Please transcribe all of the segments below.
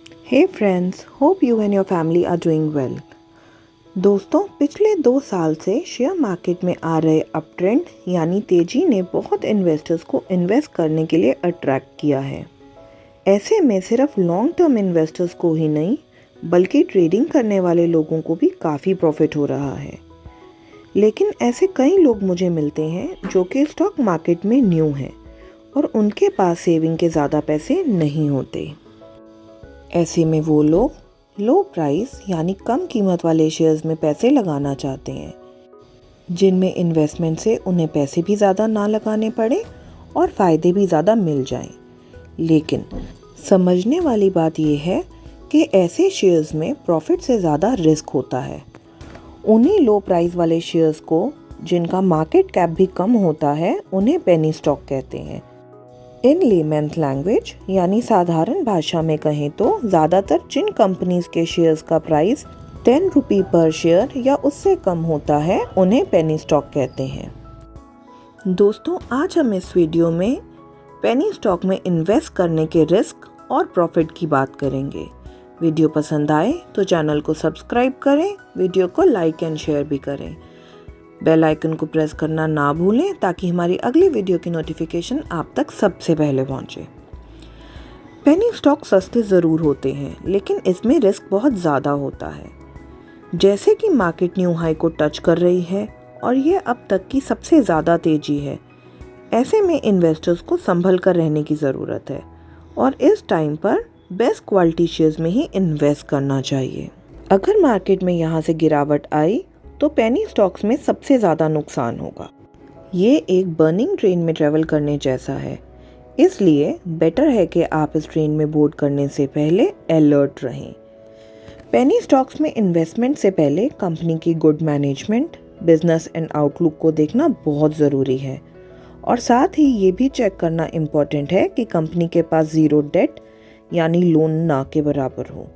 Hey friends, hope you and your family are doing well. दोस्तों, पिछले 2 साल से शेयर मार्केट में आ रहे अप ट्रेंड यानी तेजी ने बहुत इन्वेस्टर्स को इन्वेस्ट करने के लिए अट्रैक्ट किया है। ऐसे में सिर्फ लॉन्ग टर्म इन्वेस्टर्स को ही नहीं बल्कि ट्रेडिंग करने वाले लोगों को भी काफ़ी प्रॉफिट हो रहा है। लेकिन ऐसे कई लोग मुझे मिलते हैं जो कि स्टॉक मार्केट में न्यू हैं और उनके पास सेविंग के ज़्यादा पैसे नहीं होते। ऐसे में वो लोग लो प्राइस यानी कम कीमत वाले शेयर्स में पैसे लगाना चाहते हैं, जिनमें इन्वेस्टमेंट से उन्हें पैसे भी ज़्यादा ना लगाने पड़े और फ़ायदे भी ज़्यादा मिल जाएं। लेकिन समझने वाली बात यह है कि ऐसे शेयर्स में प्रॉफिट से ज़्यादा रिस्क होता है। उन्हीं लो प्राइस वाले शेयर्स को, जिनका मार्केट कैप भी कम होता है, उन्हें पेनी स्टॉक कहते हैं। इन लेमैन्स लैंग्वेज यानी साधारण भाषा में कहें तो ज़्यादातर जिन कंपनीज के शेयर्स का प्राइस 10 रुपये पर शेयर या उससे कम होता है उन्हें पेनी स्टॉक कहते हैं। दोस्तों, आज हम इस वीडियो में पेनी स्टॉक में इन्वेस्ट करने के रिस्क और प्रॉफिट की बात करेंगे। वीडियो पसंद आए तो चैनल को सब्सक्राइब करें, वीडियो को लाइक एंड शेयर भी करें। बेल आइकन को प्रेस करना ना भूलें ताकि हमारी अगली वीडियो की नोटिफिकेशन आप तक सबसे पहले पहुंचे। पेनी स्टॉक सस्ते ज़रूर होते हैं, लेकिन इसमें रिस्क बहुत ज़्यादा होता है। जैसे कि मार्केट न्यू हाई को टच कर रही है और ये अब तक की सबसे ज़्यादा तेज़ी है। ऐसे में इन्वेस्टर्स को संभल कर रहने की ज़रूरत है और इस टाइम पर बेस्ट क्वालिटी शेयर्स में ही इन्वेस्ट करना चाहिए। अगर मार्केट में यहाँ से गिरावट आई तो पेनी स्टॉक्स में सबसे ज़्यादा नुकसान होगा। ये एक बर्निंग ट्रेन में ट्रैवल करने जैसा है, इसलिए बेटर है कि आप इस ट्रेन में बोर्ड करने से पहले अलर्ट रहें। पेनी स्टॉक्स में इन्वेस्टमेंट से पहले कंपनी की good management, business and outlook को देखना बहुत ज़रूरी है और साथ ही ये भी चेक करना इम्पॉर्टेंट है कि कंपनी के पास ज़ीरो डेट यानी लोन ना के बराबर हो।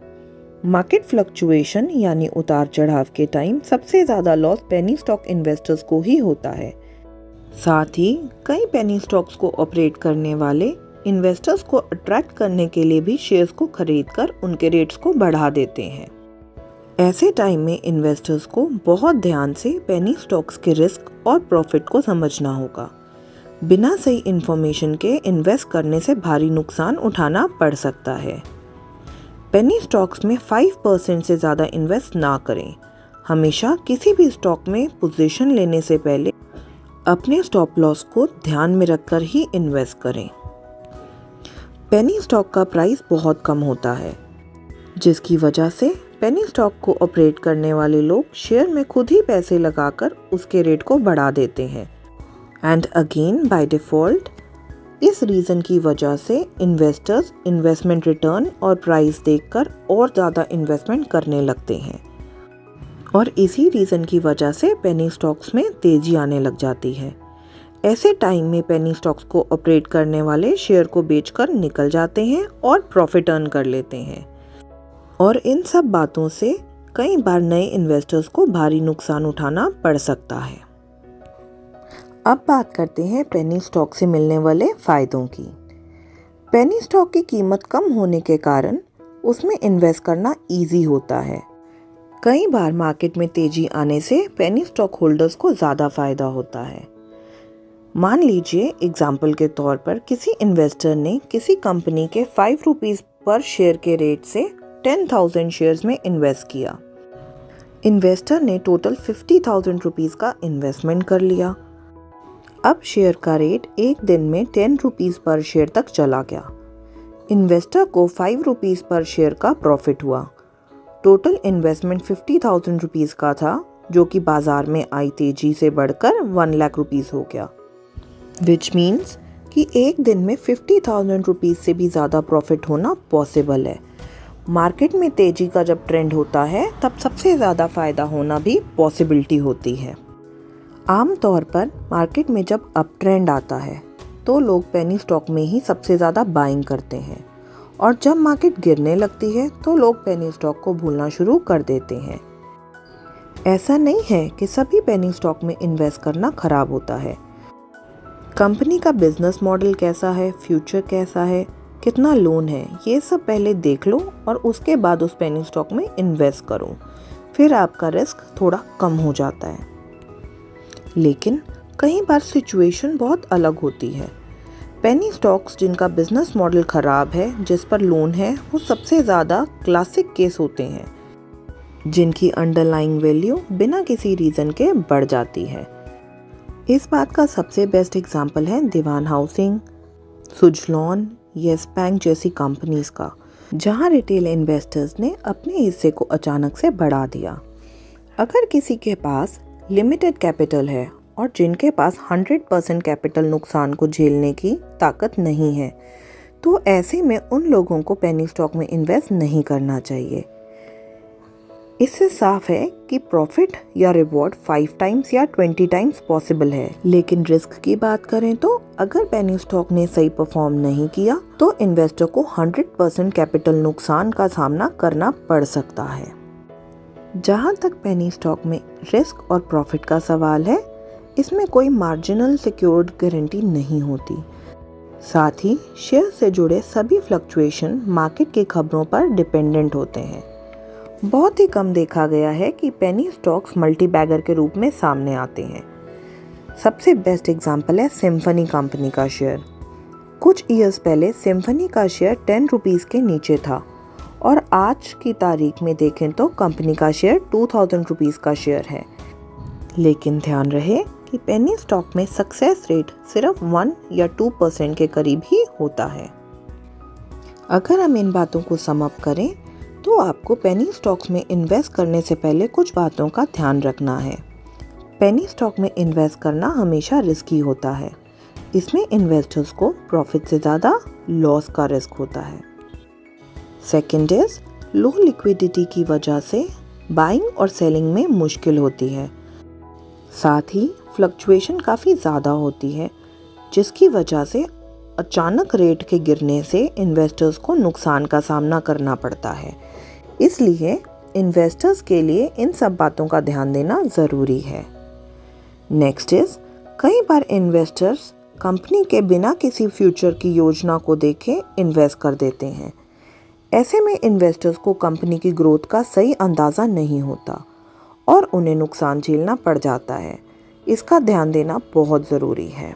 मार्केट फ्लक्चुएशन यानी उतार चढ़ाव के टाइम सबसे ज़्यादा लॉस पेनी स्टॉक इन्वेस्टर्स को ही होता है। साथ ही कई पेनी स्टॉक्स को ऑपरेट करने वाले इन्वेस्टर्स को अट्रैक्ट करने के लिए भी शेयर्स को खरीदकर उनके रेट्स को बढ़ा देते हैं। ऐसे टाइम में इन्वेस्टर्स को बहुत ध्यान से पेनी स्टॉक्स के रिस्क और प्रॉफिट को समझना होगा। बिना सही इन्फॉर्मेशन के इन्वेस्ट करने से भारी नुकसान उठाना पड़ सकता है। पेनी स्टॉक्स में 5% से ज़्यादा इन्वेस्ट ना करें। हमेशा किसी भी स्टॉक में पोजीशन लेने से पहले अपने स्टॉप लॉस को ध्यान में रखकर ही इन्वेस्ट करें। पेनी स्टॉक का प्राइस बहुत कम होता है, जिसकी वजह से पेनी स्टॉक को ऑपरेट करने वाले लोग शेयर में खुद ही पैसे लगाकर उसके रेट को बढ़ा देते हैं। एंड अगेन बाय डिफ़ॉल्ट इस रीज़न की वजह से इन्वेस्टर्स इन्वेस्टमेंट रिटर्न और प्राइस देखकर और ज़्यादा इन्वेस्टमेंट करने लगते हैं और इसी रीज़न की वजह से पेनी स्टॉक्स में तेज़ी आने लग जाती है। ऐसे टाइम में पेनी स्टॉक्स को ऑपरेट करने वाले शेयर को बेचकर निकल जाते हैं और प्रॉफिट अर्न कर लेते हैं और इन सब बातों से कई बार नए इन्वेस्टर्स को भारी नुकसान उठाना पड़ सकता है। अब बात करते हैं पेनी स्टॉक से मिलने वाले फ़ायदों की। पेनी स्टॉक की कीमत कम होने के कारण उसमें इन्वेस्ट करना इजी होता है। कई बार मार्केट में तेज़ी आने से पेनी स्टॉक होल्डर्स को ज़्यादा फ़ायदा होता है। मान लीजिए एग्जाम्पल के तौर पर किसी इन्वेस्टर ने किसी कंपनी के 5 रुपीज़ पर शेयर के रेट से 10,000 शेयर्स में इन्वेस्ट किया। इन्वेस्टर ने टोटल 50,000 रुपीज़ का इन्वेस्टमेंट कर लिया। अब शेयर का रेट एक दिन में 10 रुपीज़ पर शेयर तक चला गया। इन्वेस्टर को 5 रुपीज़ पर शेयर का प्रॉफिट हुआ। टोटल इन्वेस्टमेंट 50,000 रुपीज़ का था, जो कि बाजार में आई तेजी से बढ़कर 1 लाख रुपीज़ हो गया, विच मीन्स कि एक दिन में 50,000 रुपीज़ से भी ज़्यादा प्रॉफिट होना पॉसिबल है। मार्केट में तेजी का जब ट्रेंड होता है तब सबसे ज़्यादा फ़ायदा होना भी पॉसिबिलिटी होती है। आमतौर पर मार्केट में जब अप ट्रेंड आता है तो लोग पेनी स्टॉक में ही सबसे ज़्यादा बाइंग करते हैं और जब मार्केट गिरने लगती है तो लोग पेनी स्टॉक को भूलना शुरू कर देते हैं। ऐसा नहीं है कि सभी पेनी स्टॉक में इन्वेस्ट करना खराब होता है। कंपनी का बिजनेस मॉडल कैसा है, फ्यूचर कैसा है, कितना लोन है, ये सब पहले देख लो और उसके बाद उस पेनी स्टॉक में इन्वेस्ट करो। फिर आपका रिस्क थोड़ा कम हो जाता है। लेकिन कई बार सिचुएशन बहुत अलग होती है। पेनी स्टॉक्स जिनका बिजनेस मॉडल खराब है, जिस पर लोन है, वो सबसे ज़्यादा क्लासिक केस होते हैं, जिनकी अंडरलाइंग वैल्यू बिना किसी रीज़न के बढ़ जाती है। इस बात का सबसे बेस्ट एग्जाम्पल है दीवान हाउसिंग, सुजलॉन, येस बैंक जैसी कंपनीज का, जहां रिटेल इन्वेस्टर्स ने अपने हिस्से को अचानक से बढ़ा दिया। अगर किसी के पास लिमिटेड कैपिटल है और जिनके पास 100% कैपिटल नुकसान को झेलने की ताकत नहीं है, तो ऐसे में उन लोगों को पेनी स्टॉक में इन्वेस्ट नहीं करना चाहिए। इससे साफ है कि प्रॉफिट या रिवॉर्ड 5 टाइम्स या 20 टाइम्स पॉसिबल है। लेकिन रिस्क की बात करें तो अगर पेनी स्टॉक ने सही परफॉर्म नहीं किया तो इन्वेस्टर को 100% कैपिटल नुकसान का सामना करना पड़ सकता है। जहां तक पेनी स्टॉक में रिस्क और प्रॉफिट का सवाल है, इसमें कोई मार्जिनल सिक्योर्ड गारंटी नहीं होती। साथ ही शेयर से जुड़े सभी फ्लक्चुएशन मार्केट की खबरों पर डिपेंडेंट होते हैं। बहुत ही कम देखा गया है कि पेनी स्टॉक्स मल्टी बैगर के रूप में सामने आते हैं। सबसे बेस्ट एग्जांपल है सिम्फनी कंपनी का शेयर। कुछ ईयर्स पहले सिम्फनी का शेयर 10 रुपीज़ के नीचे था और आज की तारीख में देखें तो कंपनी का शेयर 2000 रुपीज़ का शेयर है। लेकिन ध्यान रहे कि पेनी स्टॉक में सक्सेस रेट सिर्फ 1 या 2% के करीब ही होता है। अगर हम इन बातों को सम अप करें तो आपको पेनी स्टॉक्स में इन्वेस्ट करने से पहले कुछ बातों का ध्यान रखना है। पेनी स्टॉक में इन्वेस्ट करना हमेशा रिस्की होता है। इसमें इन्वेस्टर्स को प्रॉफिट से ज़्यादा लॉस का रिस्क होता है। सेकंड इज लो लिक्विडिटी की वजह से बाइंग और सेलिंग में मुश्किल होती है। साथ ही फ्लक्चुएशन काफ़ी ज़्यादा होती है, जिसकी वजह से अचानक रेट के गिरने से इन्वेस्टर्स को नुकसान का सामना करना पड़ता है। इसलिए इन्वेस्टर्स के लिए इन सब बातों का ध्यान देना ज़रूरी है। नेक्स्ट इज कई बार इन्वेस्टर्स कंपनी के बिना किसी फ्यूचर की योजना को देखे इन्वेस्ट कर देते हैं। ऐसे में इन्वेस्टर्स को कंपनी की ग्रोथ का सही अंदाज़ा नहीं होता और उन्हें नुकसान झेलना पड़ जाता है। इसका ध्यान देना बहुत ज़रूरी है।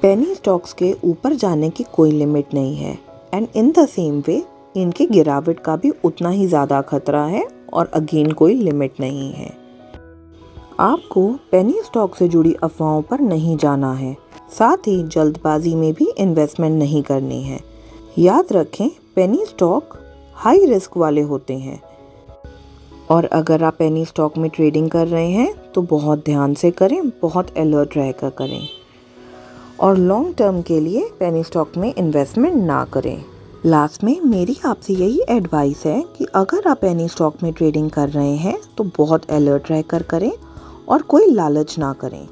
पेनी स्टॉक्स के ऊपर जाने की कोई लिमिट नहीं है and in the same way इनकी गिरावट का भी उतना ही ज़्यादा खतरा है और अगेन कोई लिमिट नहीं है। आपको पेनी स्टॉक से जुड़ी अफवाहों पर नहीं जाना है, साथ ही जल्दबाजी में भी इन्वेस्टमेंट नहीं करनी है। याद रखें, पेनी स्टॉक हाई रिस्क वाले होते हैं और अगर आप पेनी स्टॉक में ट्रेडिंग कर रहे हैं तो बहुत ध्यान से करें, बहुत अलर्ट रहकर करें और लॉन्ग टर्म के लिए पेनी स्टॉक में इन्वेस्टमेंट ना करें। लास्ट में मेरी आपसे यही एडवाइस है कि अगर आप पेनी स्टॉक में ट्रेडिंग कर रहे हैं तो बहुत अलर्ट रहकर करें और कोई लालच ना करें।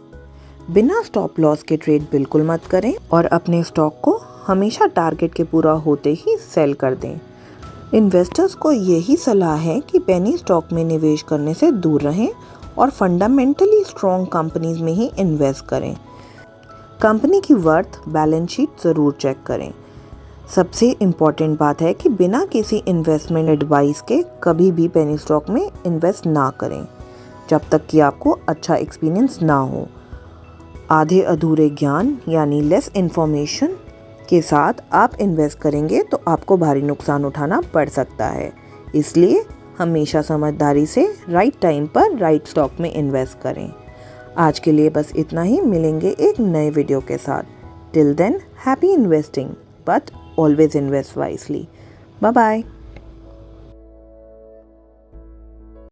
बिना स्टॉप लॉस के ट्रेड बिल्कुल मत करें और अपने स्टॉक को हमेशा टारगेट के पूरा होते ही सेल कर दें। इन्वेस्टर्स को यही सलाह है कि पेनी स्टॉक में निवेश करने से दूर रहें और फंडामेंटली स्ट्रॉन्ग कंपनीज में ही इन्वेस्ट करें। कंपनी की वर्थ बैलेंस शीट ज़रूर चेक करें। सबसे इम्पॉर्टेंट बात है कि बिना किसी इन्वेस्टमेंट एडवाइस के कभी भी पेनी स्टॉक में इन्वेस्ट ना करें जब तक कि आपको अच्छा एक्सपीरियंस ना हो। आधे अधूरे ज्ञान यानी लेस इन्फॉर्मेशन के साथ आप इन्वेस्ट करेंगे तो आपको भारी नुकसान उठाना पड़ सकता है। इसलिए हमेशा समझदारी से राइट टाइम पर राइट स्टॉक में इन्वेस्ट करें। आज के लिए बस इतना ही। मिलेंगे एक नए वीडियो के साथ। Till then, happy investing but always invest wisely. Bye bye.